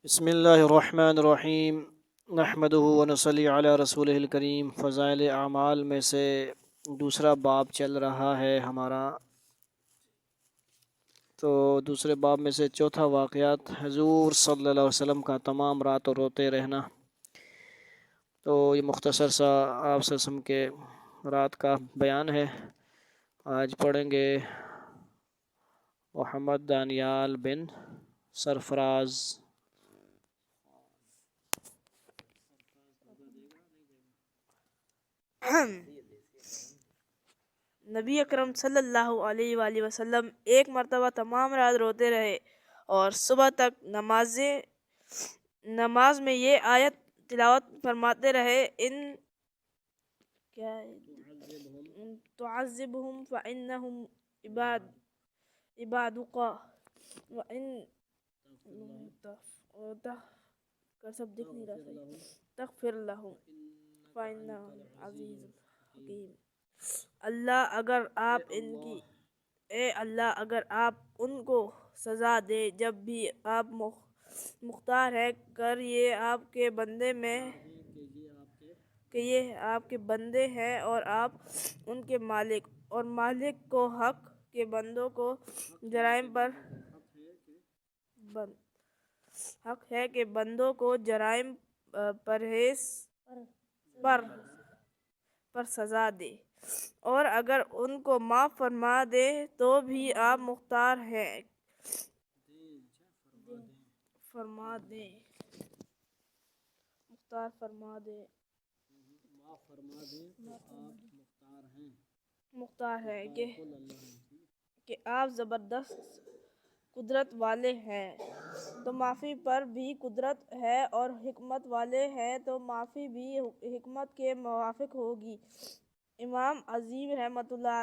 بسم اللہ الرحمن الرحیم نحمدہ ونصلی علی رسولہ الکریم۔ فضائل اعمال میں سے دوسرا باب چل رہا ہے ہمارا، تو دوسرے باب میں سے چوتھا واقعات حضور صلی اللہ علیہ وسلم کا تمام رات روتے رہنا۔ تو یہ مختصر سا آپ صلی اللہ علیہ وسلم کے رات کا بیان ہے۔ آج پڑھیں گے محمد دانیال بن سرفراز۔ نبی اکرم صلی اللہ علیہ وآلہ وسلم ایک مرتبہ تمام رات روتے رہے اور صبح تک نماز میں یہ آیت تلاوت فرماتے رہے، ان تعذبہم فإنہم عبادک وإن تغفر لہم فإنک عزیز حکیم۔ اللہ اگر آپ ان کو سزا دے جب بھی آپ مختار ہے کر یہ آپ کے بندے ہیں اور آپ ان کے مالک، اور مالک کو حق کے بندوں کو جرائم پرہیز پر سزا دے، اور اگر ان کو معاف فرما دے تو بھی آپ مختار ہیں۔ کہ آپ زبردست قدرت والے ہیں تو معافی پر بھی قدرت ہے، اور حکمت والے ہیں تو معافی بھی حکمت کے موافق ہوگی۔ امام اعظم رحمۃ اللہ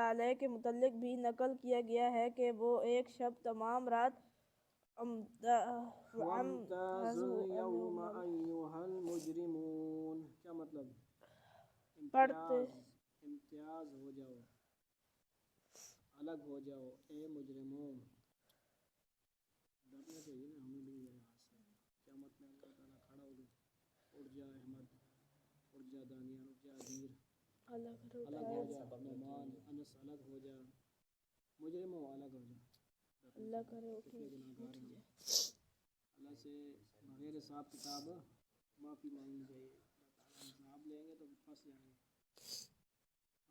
علیہ کے متعلق بھی نقل کیا گیا ہے کہ وہ ایک شب تمام رات کیا مطلب؟ امتیاز ہو جاؤ، الگ ہو جاؤ اے مجرمون۔ ڈرنا چاہیے نا ہمیں بھی یہاں سے۔ قیامت میں اللہ تعالیٰ کھڑا ہوگا، اٹھ جا احمد، اٹھ جا دانیال، اٹھ جا عبیر، الگ ہو جا نعمان، انس الگ ہو جا، مجرموں الگ ہو جا۔ اللہ کرے گناہگار ہیں، اللہ سے بغیر حساب کتاب معافی مانگنی چاہیے۔ اللہ تعالیٰ حساب لیں گے تو پھنس جائیں گے۔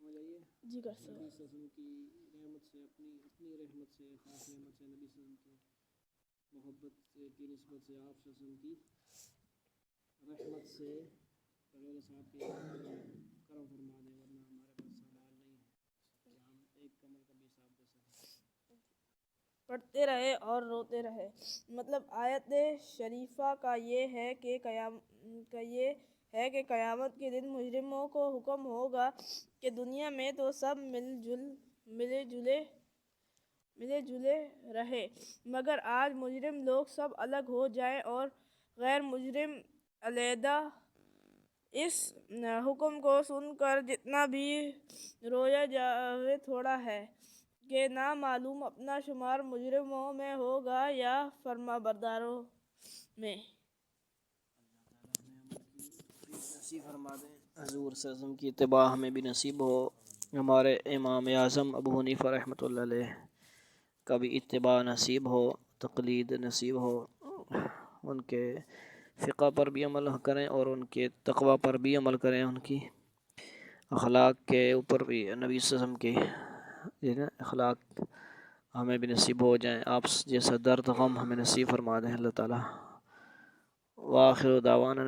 سمجھ آئیے؟ جی نبی صلی اللہ علیہ وسلم کی رحمت سے، اپنی رحمت سے، خاص رحمت سے، نبی صلی اللہ علیہ وسلم کی محبت کی نسبت سے، آپ صلی اللہ علیہ وسلم کی رحمت سے بغیر حساب کے کرم فرما دے، ورنہ ہمارے پاس سوال نہیں ہے کہ ہم ایک کمل کا بھی حساب دے سکیں۔ پڑھتے رہے اور روتے رہے۔ مطلب آیت شریفہ کا یہ ہے کہ قیامت کے دن مجرموں کو حکم ہوگا کہ دنیا میں تو سب ملے جلے رہے، مگر آج مجرم لوگ سب الگ ہو جائیں اور غیر مجرم علیحدہ۔ اس حکم کو سن کر جتنا بھی رویا جاوے تھوڑا ہے کہ نہ معلوم اپنا شمار مجرموں میں ہوگا یا فرما برداروں میں۔ نصیب فرما دیں، حضور صلی اللہ علیہ وسلم کی اتباع ہمیں بھی نصیب ہو۔ ہمارے امام اعظم ابو حنیفہ رحمۃ اللہ علیہ کا بھی اتباع نصیب ہو، تقلید نصیب ہو۔ ان کے فقہ پر بھی عمل کریں اور ان کے تقوی پر بھی عمل کریں، ان کی اخلاق کے اوپر بھی، نبی صلی اللہ علیہ وسلم کے اخلاق ہمیں بھی نصیب ہو جائیں۔ آپ جیسا درد غم ہمیں نصیب فرما دیں اللہ تعالیٰ۔ وآخر دعوانا